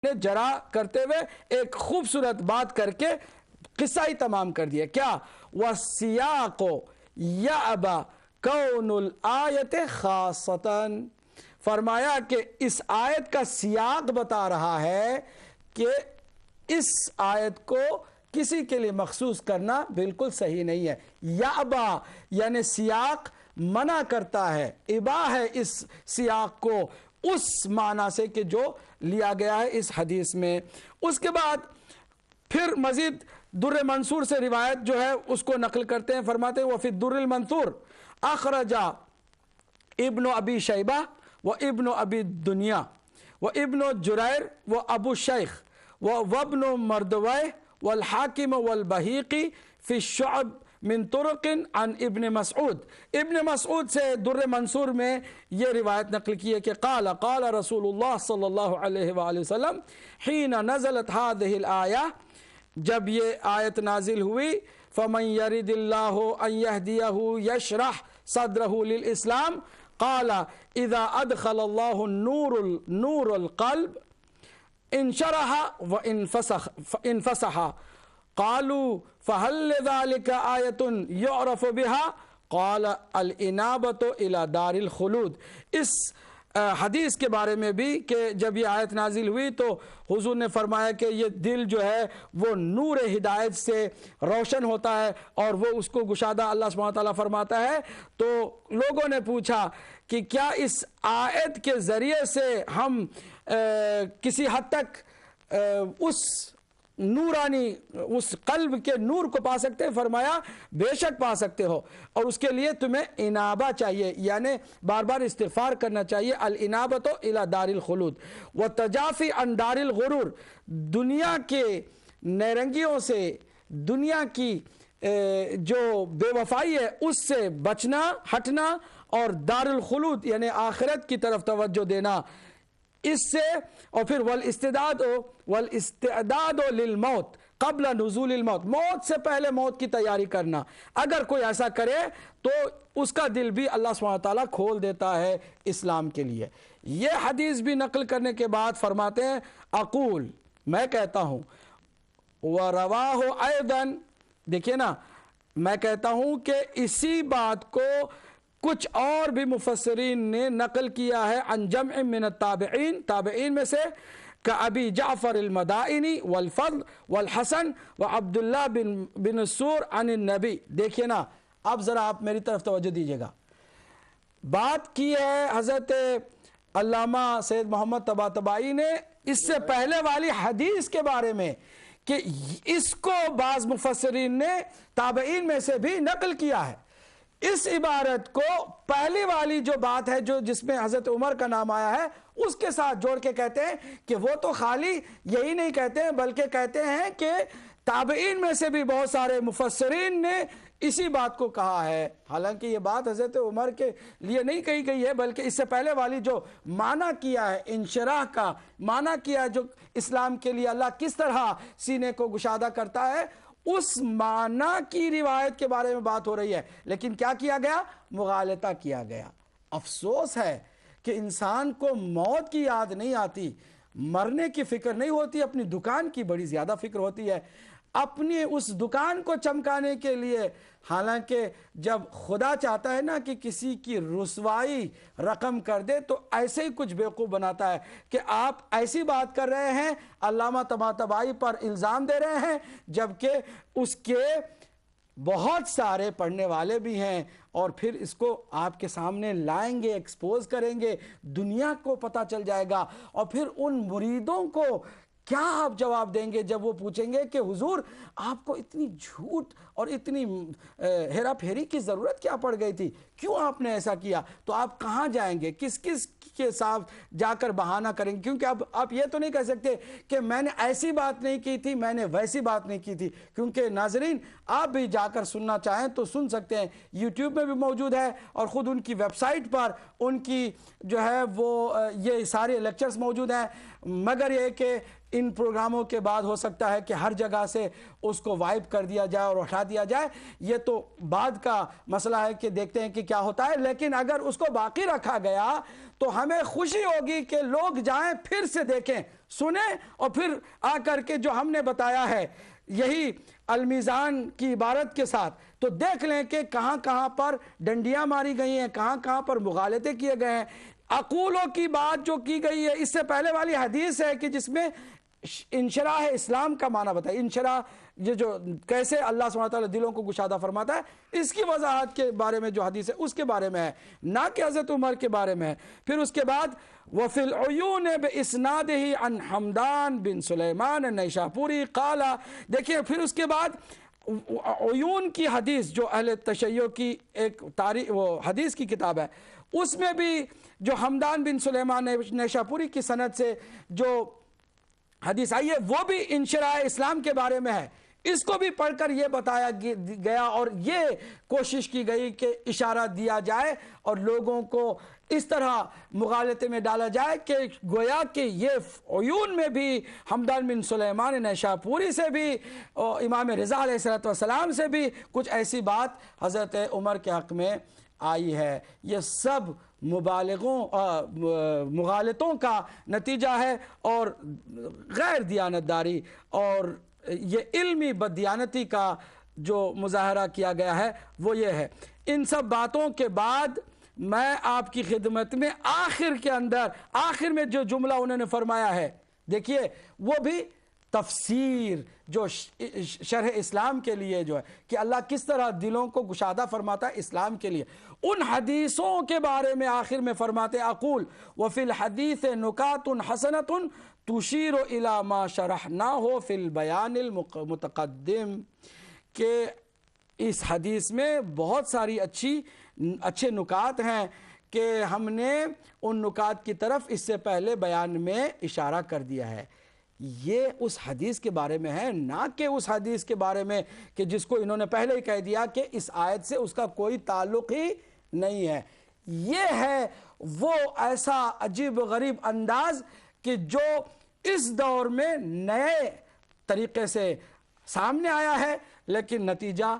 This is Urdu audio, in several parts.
نے جرا کرتے ہوئے ایک خوبصورت بات کر کے قصہ ہی تمام کر دیا. کیا وَالسِّيَاقُ يَعْبَ كَوْنُ الْآيَةِ خَاصَّةً، فرمایا کہ اس آیت کا سیاق بتا رہا ہے کہ اس آیت کو کسی کے لیے مخصوص کرنا بالکل صحیح نہیں ہے. یعبا یعنی سیاق منع کرتا ہے، ابا ہے اس سیاق کو اس معنی سے کہ جو لیا گیا ہے اس حدیث میں. اس کے بعد پھر مزید در منصور سے روایت جو ہے اس کو نقل کرتے ہیں، فرماتے ہیں وفی الدر المنصور اخرجا ابن ابی شیبہ و ابن ابی دنیا و ابن جریر و ابو شیخ و ابن مردویہ والحاکم والبہیقی فی الشعب من طرق عن ابن مسعود. ابن مسعود سے در منصور میں یہ روایت نقل کی ہے کہ قال رسول اللہ صلی اللہ علیہ وآلہ وسلم حین نزلت هذه الآیہ، جب یہ آیت نازل ہوئی، فمن یرد اللہ ان یہدیہ یشرح صدرہ للاسلام قال اذا ادخل اللہ نور القلب انشرح وانفسح قالوا فهل لذلك آیة يعرف بها قال الانابة الى دار الخلود. اس حدیث کے بارے میں بھی کہ جب یہ آیت نازل ہوئی تو حضور نے فرمایا کہ یہ دل جو ہے وہ نور ہدایت سے روشن ہوتا ہے اور وہ اس کو گشادہ اللہ سبحانہ وتعالیٰ فرماتا ہے. تو لوگوں نے پوچھا کہ کیا اس آیت کے ذریعے سے ہم کسی حد تک اس نورانی اس قلب کے نور کو پا سکتے ہیں؟ فرمایا بے شک پا سکتے ہو، اور اس کے لیے تمہیں انابہ چاہیے، یعنی بار بار استغفار کرنا چاہیے. الانابۃ الی دار الخلود والتجافی عن دار الغرور، دنیا کے نیرنگیوں سے، دنیا کی جو بے وفائی ہے اس سے بچنا، ہٹنا، اور دار الخلود یعنی آخرت کی طرف توجہ دینا. اس سے اور پھر والاستعداد للموت قبل نزول الموت، موت سے پہلے موت کی تیاری کرنا. اگر کوئی ایسا کرے تو اس کا دل بھی اللہ سبحانہ وتعالیٰ کھول دیتا ہے اسلام کے لیے. یہ حدیث بھی نقل کرنے کے بعد فرماتے ہیں اقول، میں کہتا ہوں، وَرَوَاهُ أَيْضًا، دیکھئے نا، میں کہتا ہوں کہ اسی بات کو کچھ اور بھی مفسرین نے نقل کیا ہے عن جمع من التابعین، تابعین میں سے، كأبی جعفر المدائنی والفضل والحسن وعبداللہ بن السور عن النبی. دیکھئے نا، اب ذرا آپ میری طرف توجہ دیجئے گا. بات کی ہے حضرت علامہ سید محمد طباطبائی نے اس سے پہلے والی حدیث کے بارے میں کہ اس کو بعض مفسرین نے تابعین میں سے بھی نقل کیا ہے. اس عبارت کو پہلی والی جو بات ہے جو جس میں حضرت عمر کا نام آیا ہے اس کے ساتھ جوڑ کے کہتے ہیں کہ وہ تو خالی یہی نہیں کہتے ہیں بلکہ کہتے ہیں کہ تابعین میں سے بھی بہت سارے مفسرین نے اسی بات کو کہا ہے. حالانکہ یہ بات حضرت عمر کے لیے نہیں کہی گئی ہے بلکہ اس سے پہلے والی جو معنی کیا ہے، انشراح کا معنی کیا ہے، جو اسلام کے لیے اللہ کس طرح سینے کو گشادہ کرتا ہے، اس معنی کی روایت کے بارے میں بات ہو رہی ہے. لیکن کیا کیا گیا؟ مغالطہ کیا گیا. افسوس ہے کہ انسان کو موت کی یاد نہیں آتی، مرنے کی فکر نہیں ہوتی، اپنی دکان کی بڑی زیادہ فکر ہوتی ہے، اپنی اس دکان کو چمکانے کے لیے. حالانکہ جب خدا چاہتا ہے نا کہ کسی کی رسوائی رقم کر دے تو ایسے ہی کچھ بیوقوف بناتا ہے کہ آپ ایسی بات کر رہے ہیں، علامہ طباطبائی پر الزام دے رہے ہیں، جبکہ اس کے بہت سارے پڑھنے والے بھی ہیں، اور پھر اس کو آپ کے سامنے لائیں گے، ایکسپوز کریں گے، دنیا کو پتہ چل جائے گا. اور پھر ان مریدوں کو کیا آپ جواب دیں گے جب وہ پوچھیں گے کہ حضور آپ کو اتنی جھوٹ اور اتنی ہیرا پھیری کی ضرورت کیا پڑ گئی تھی، کیوں آپ نے ایسا کیا؟ تو آپ کہاں جائیں گے، کس کے ساتھ جا کر بہانہ کریں گے؟ کیونکہ اب آپ یہ تو نہیں کہہ سکتے کہ میں نے ایسی بات نہیں کی تھی، میں نے ویسی بات نہیں کی تھی. کیونکہ ناظرین آپ بھی جا کر سننا چاہیں تو سن سکتے ہیں، یوٹیوب میں بھی موجود ہے، اور خود ان کی ویب سائٹ پر ان کی جو ہے وہ یہ سارے لیکچرز موجود ہیں. مگر یہ کہ ان پروگراموں کے بعد ہو سکتا ہے کہ ہر جگہ سے اس کو وائپ کر دیا جائے اور اٹھا دیا جائے. یہ تو بعد کا مسئلہ ہے کہ دیکھتے ہیں کہ کیا ہوتا ہے، لیکن اگر اس کو باقی رکھا گیا تو ہمیں خوشی ہوگی کہ لوگ جائیں، پھر سے دیکھیں، سنیں، اور پھر آ کر کے جو ہم نے بتایا ہے یہی المیزان کی عبارت کے ساتھ، تو دیکھ لیں کہ کہاں کہاں پر ڈنڈیاں ماری گئی ہیں، کہاں کہاں پر مغالطے کیے گئے ہیں۔ اقولوں کی بات جو کی گئی ہے، اس سے پہلے والی حدیث ہے کہ جس میں انشراح اسلام کا معنی بتایا، انشراح یہ جو کیسے اللہ سبحانہ وتعالی دلوں کو گشادہ فرماتا ہے، اس کی وضاحت کے بارے میں جو حدیث ہے اس کے بارے میں ہے، نہ کہ حضرت عمر کے بارے میں ہے۔ پھر اس کے بعد وفی العیون باسنادہ عن حمدان بن سلیمان النیشاپوری قال، دیکھیں پھر اس کے بعد عیون کی حدیث جو اہل تشیع کی ایک تاریخ وہ حدیث کی کتاب ہے، اس میں بھی جو حمدان بن سلیمان نیشاپوری کی سند سے جو حدیث آئی ہے وہ بھی انشراح اسلام کے بارے میں ہے۔ اس کو بھی پڑھ کر یہ بتایا گیا اور یہ کوشش کی گئی کہ اشارہ دیا جائے اور لوگوں کو اس طرح مغالطے میں ڈالا جائے کہ گویا کہ یہ عیون میں بھی حمدان بن سلیمان نیشاپوری سے بھی امام رضا علیہ السلام سے بھی کچھ ایسی بات حضرت عمر کے حق میں آئی ہے۔ یہ سب مغالطوں کا نتیجہ ہے اور غیر دیانتداری اور یہ علمی بددیانتی کا جو مظاہرہ کیا گیا ہے وہ یہ ہے۔ ان سب باتوں کے بعد میں آپ کی خدمت میں آخر میں جو جملہ انہوں نے فرمایا ہے، دیکھیے وہ بھی تفسیر جو شرح اسلام کے لیے جو ہے کہ اللہ کس طرح دلوں کو گشادہ فرماتا ہے اسلام کے لیے، ان حدیثوں کے بارے میں آخر میں فرماتے اقول وفی الحدیث نکات حسنۃ تشیر الی ما شرحناہ فی البیان المتقدم، کہ اس حدیث میں بہت ساری اچھے نکات ہیں کہ ہم نے ان نکات کی طرف اس سے پہلے بیان میں اشارہ کر دیا ہے۔ یہ اس حدیث کے بارے میں ہے، نہ کہ اس حدیث کے بارے میں کہ جس کو انہوں نے پہلے ہی کہہ دیا کہ اس آیت سے اس کا کوئی تعلق ہی نہیں ہے۔ یہ ہے وہ ایسا عجیب غریب انداز کہ جو اس دور میں نئے طریقے سے سامنے آیا ہے، لیکن نتیجہ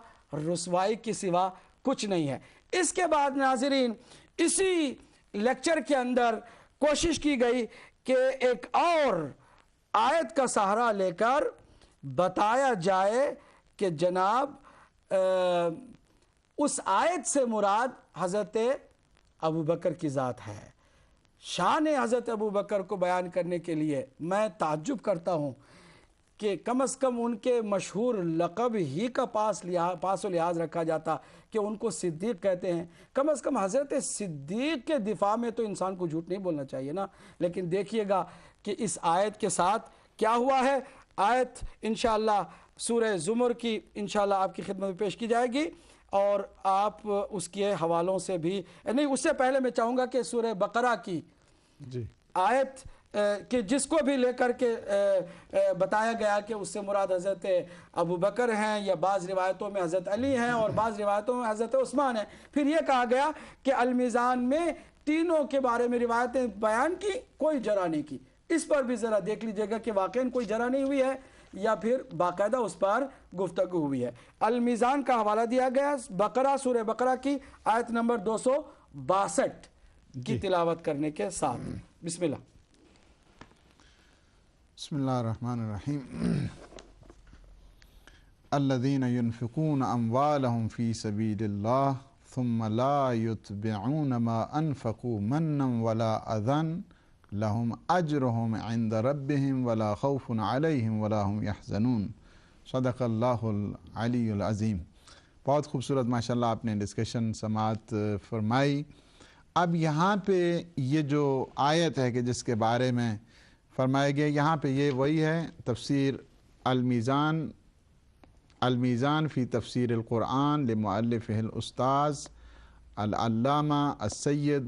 رسوائی کی سوا کچھ نہیں ہے۔ اس کے بعد ناظرین اسی لیکچر کے اندر کوشش کی گئی کہ ایک اور آیت کا سہارا لے کر بتایا جائے کہ جناب اس آیت سے مراد حضرت ابوبکر کی ذات ہے۔ شان حضرت ابوبکر کو بیان کرنے کے لیے میں تعجب کرتا ہوں کہ کم از کم ان کے مشہور لقب ہی کا پاس و لحاظ رکھا جاتا کہ ان کو صدیق کہتے ہیں۔ کم از کم حضرت صدیق کے دفاع میں تو انسان کو جھوٹ نہیں بولنا چاہیے نا۔ لیکن دیکھیے گا کہ اس آیت کے ساتھ کیا ہوا ہے۔ آیت انشاءاللہ سورہ زمر کی انشاءاللہ آپ کی خدمت میں پیش کی جائے گی، اور آپ اس کے حوالوں سے بھی نہیں، اس سے پہلے میں چاہوں گا کہ سورہ بقرہ کی آیت کہ جس کو بھی لے کر کے بتایا گیا کہ اس سے مراد حضرت ابوبکر ہیں، یا بعض روایتوں میں حضرت علی ہیں اور بعض روایتوں میں حضرت عثمان ہیں۔ پھر یہ کہا گیا کہ المیزان میں تینوں کے بارے میں روایتیں بیان کی، کوئی جرح نہیں کی۔ اس پر بھی ذرا دیکھ لیجئے گا کہ واقعاً کوئی جرح نہیں ہوئی ہے یا پھر باقاعدہ اس پر گفتگو ہوئی ہے۔ المیزان کا حوالہ دیا گیا بقرہ، سورہ بقرہ کی آیت نمبر 262 کی تلاوت کرنے کے ساتھ۔ بسم اللہ۔ بسم اللہ الرحمن الرحیم۔ الذین ينفقون اموالهم فی سبیل اللہ ثم لا يتبعون ما انفقوا منا ولا اذى لهم اجرهم عند ربهم ولا خوف عليهم ولا هم يحزنون۔ صدق اللہ العلی العظیم۔ بہت خوبصورت ماشاءاللہ آپ نے ڈسکشن سماعت فرمائی۔ اب یہاں پہ یہ جو آیت ہے کہ جس کے بارے میں فرمایا گیا، یہاں پہ یہ وہی ہے تفسیر المیزان فی تفسیر القرآن لمؤلفہ الاستاذ العلامہ السید